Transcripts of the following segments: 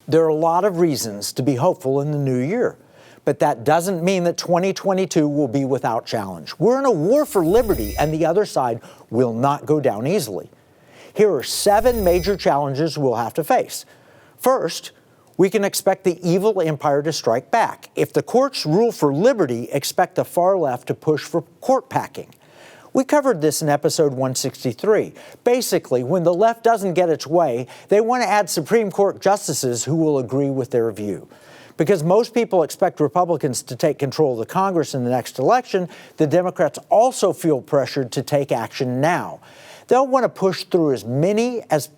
There are a lot of reasons to be hopeful in the new year, but that doesn't mean that 2022 will be without challenge. We're in a war for liberty, and the other side will not go down easily. Here are 7 major challenges we'll have to face. First, we can expect the evil empire to strike back. If the courts rule for liberty, expect the far left to push for court packing. We covered this in episode 163. Basically, when the left doesn't get its way, they want to add Supreme Court justices who will agree with their view. Because most people expect Republicans to take control of the Congress in the next election, the Democrats also feel pressured to take action now. They'll want to push through as many as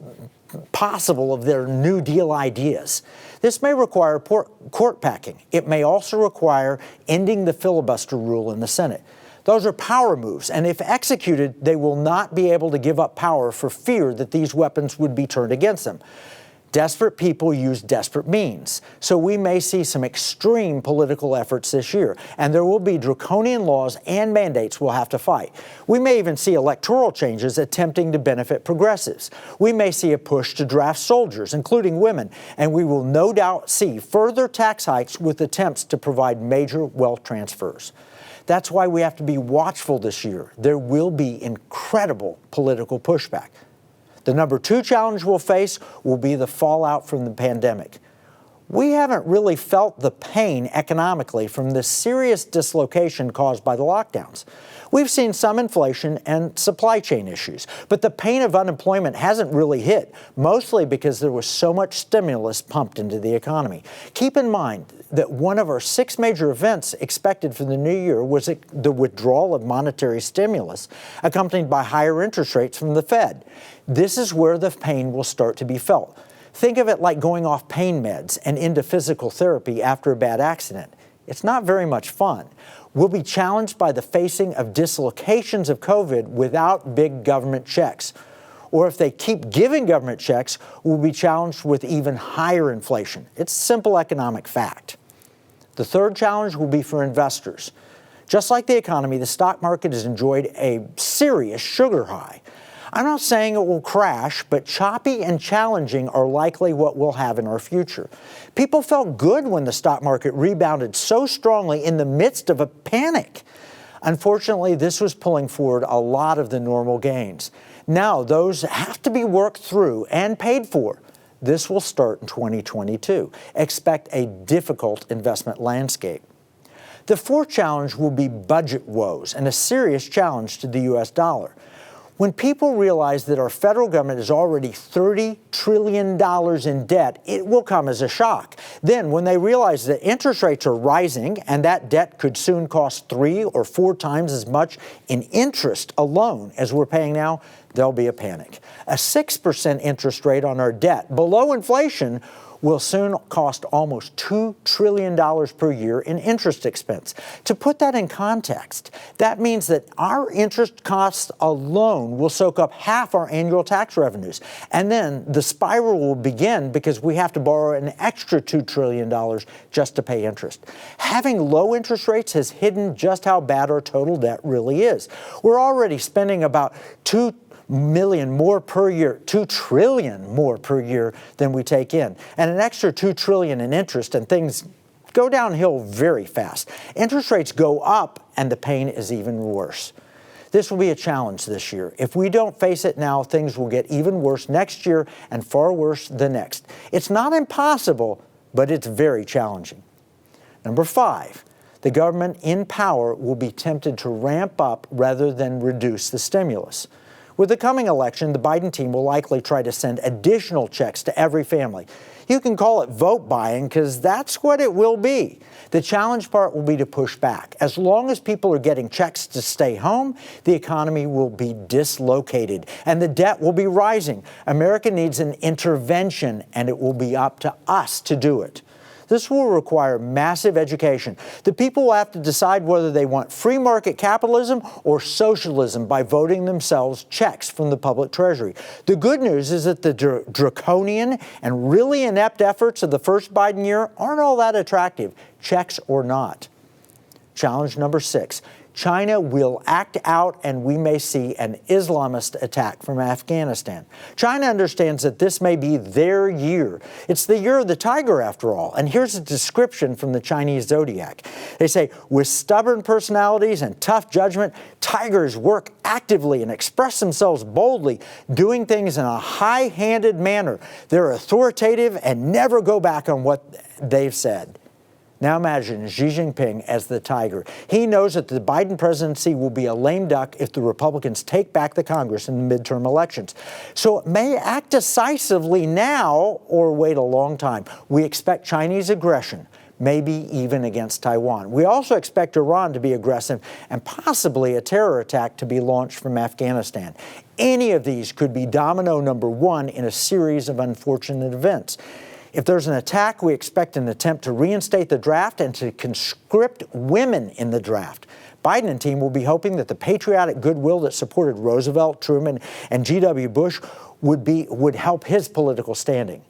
possible of their New Deal ideas. This may require court packing. It may also require ending the filibuster rule in the Senate. Those are power moves, and if executed, they will not be able to give up power for fear that these weapons would be turned against them. Desperate people use desperate means, so we may see some extreme political efforts this year, and there will be draconian laws and mandates we'll have to fight. We may even see electoral changes attempting to benefit progressives. We may see a push to draft soldiers, including women, and we will no doubt see further tax hikes with attempts to provide major wealth transfers. That's why we have to be watchful this year. There will be incredible political pushback. The number 2 challenge we'll face will be the fallout from the pandemic. We haven't really felt the pain economically from the serious dislocation caused by the lockdowns. We've seen some inflation and supply chain issues, but the pain of unemployment hasn't really hit, mostly because there was so much stimulus pumped into the economy. Keep in mind that one of our 6 major events expected for the new year was the withdrawal of monetary stimulus, accompanied by higher interest rates from the Fed. This is where the pain will start to be felt. Think of it like going off pain meds and into physical therapy after a bad accident. It's not very much fun. We'll be challenged by the facing of dislocations of COVID without big government checks. Or if they keep giving government checks, we'll be challenged with even higher inflation. It's simple economic fact. The third challenge will be for investors. Just like the economy, the stock market has enjoyed a serious sugar high. I'm not saying it will crash, but choppy and challenging are likely what we'll have in our future. People felt good when the stock market rebounded so strongly in the midst of a panic. Unfortunately, this was pulling forward a lot of the normal gains. Now, those have to be worked through and paid for. This will start in 2022. Expect a difficult investment landscape. The fourth challenge will be budget woes and a serious challenge to the U.S. dollar. When people realize that our federal government is already $30 trillion in debt, it will come as a shock. Then, when they realize that interest rates are rising and that debt could soon cost 3 or 4 times as much in interest alone as we're paying now, there'll be a panic. A 6% interest rate on our debt, below inflation, will soon cost almost $2 trillion per year in interest expense. To put that in context, that means that our interest costs alone will soak up half our annual tax revenues. And then the spiral will begin because we have to borrow an extra $2 trillion just to pay interest. Having low interest rates has hidden just how bad our total debt really is. We're already spending about $2 trillion more per year than we take in, and an extra $2 trillion in interest, and things go downhill very fast. Interest rates go up, and the pain is even worse. This will be a challenge this year. If we don't face it now, things will get even worse next year and far worse the next. It's not impossible, but it's very challenging. Number 5, the government in power will be tempted to ramp up rather than reduce the stimulus. With the coming election, the Biden team will likely try to send additional checks to every family. You can call it vote buying because that's what it will be. The challenge part will be to push back. As long as people are getting checks to stay home, the economy will be dislocated and the debt will be rising. America needs an intervention, and it will be up to us to do it. This will require massive education. The people will have to decide whether they want free market capitalism or socialism by voting themselves checks from the public treasury. The good news is that the draconian and really inept efforts of the first Biden year aren't all that attractive, checks or not. Challenge number 6. China will act out and we may see an Islamist attack from Afghanistan. China understands that this may be their year. It's the year of the tiger, after all. And here's a description from the Chinese zodiac. They say, with stubborn personalities and tough judgment, tigers work actively and express themselves boldly, doing things in a high-handed manner. They're authoritative and never go back on what they've said. Now imagine Xi Jinping as the tiger. He knows that the Biden presidency will be a lame duck if the Republicans take back the Congress in the midterm elections. So it may act decisively now or wait a long time. We expect Chinese aggression, maybe even against Taiwan. We also expect Iran to be aggressive and possibly a terror attack to be launched from Afghanistan. Any of these could be domino number one in a series of unfortunate events. If there's an attack, we expect an attempt to reinstate the draft and to conscript women in the draft. Biden and team will be hoping that the patriotic goodwill that supported Roosevelt, Truman, and G.W. Bush would help his political standing.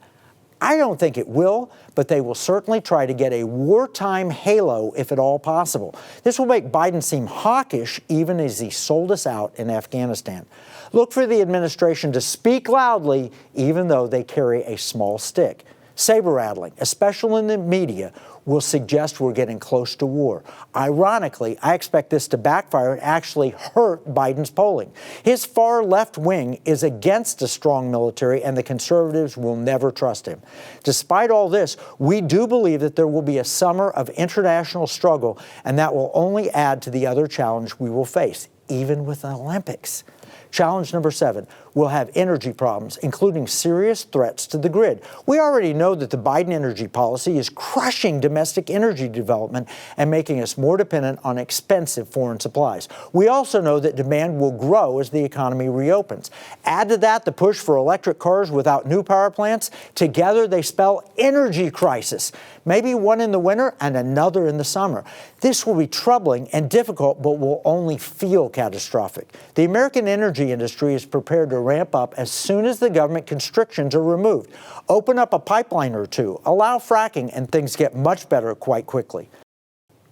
I don't think it will, but they will certainly try to get a wartime halo if at all possible. This will make Biden seem hawkish even as he sold us out in Afghanistan. Look for the administration to speak loudly even though they carry a small stick. Saber-rattling, especially in the media, will suggest we're getting close to war. Ironically, I expect this to backfire and actually hurt Biden's polling. His far left wing is against a strong military, and the conservatives will never trust him. Despite all this, we do believe that there will be a summer of international struggle, and that will only add to the other challenge we will face, even with the Olympics. Challenge number 7, we'll have energy problems, including serious threats to the grid. We already know that the Biden energy policy is crushing domestic energy development and making us more dependent on expensive foreign supplies. We also know that demand will grow as the economy reopens. Add to that the push for electric cars without new power plants. Together they spell energy crisis, maybe one in the winter and another in the summer. This will be troubling and difficult, but will only feel catastrophic. The American energy industry is prepared to ramp up as soon as the government constrictions are removed. Open up a pipeline or two, allow fracking, and things get much better quite quickly.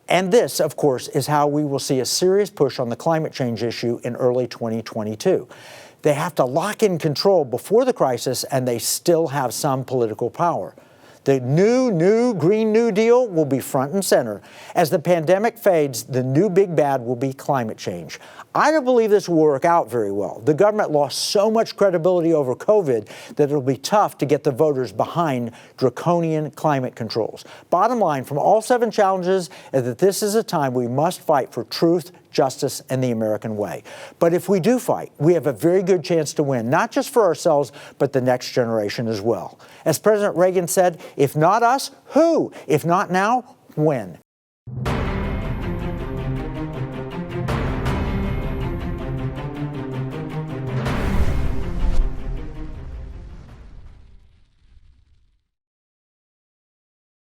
And this, of course, is how we will see a serious push on the climate change issue in early 2022. They have to lock in control before the crisis, and they still have some political power. The new Green New Deal will be front and center. As the pandemic fades, the new big bad will be climate change. I don't believe this will work out very well. The government lost so much credibility over COVID that it'll be tough to get the voters behind draconian climate controls. Bottom line from all 7 challenges is that this is a time we must fight for truth, justice, and the American way. But if we do fight, we have a very good chance to win, not just for ourselves, but the next generation as well. As President Reagan said, if not us, who? If not now, when?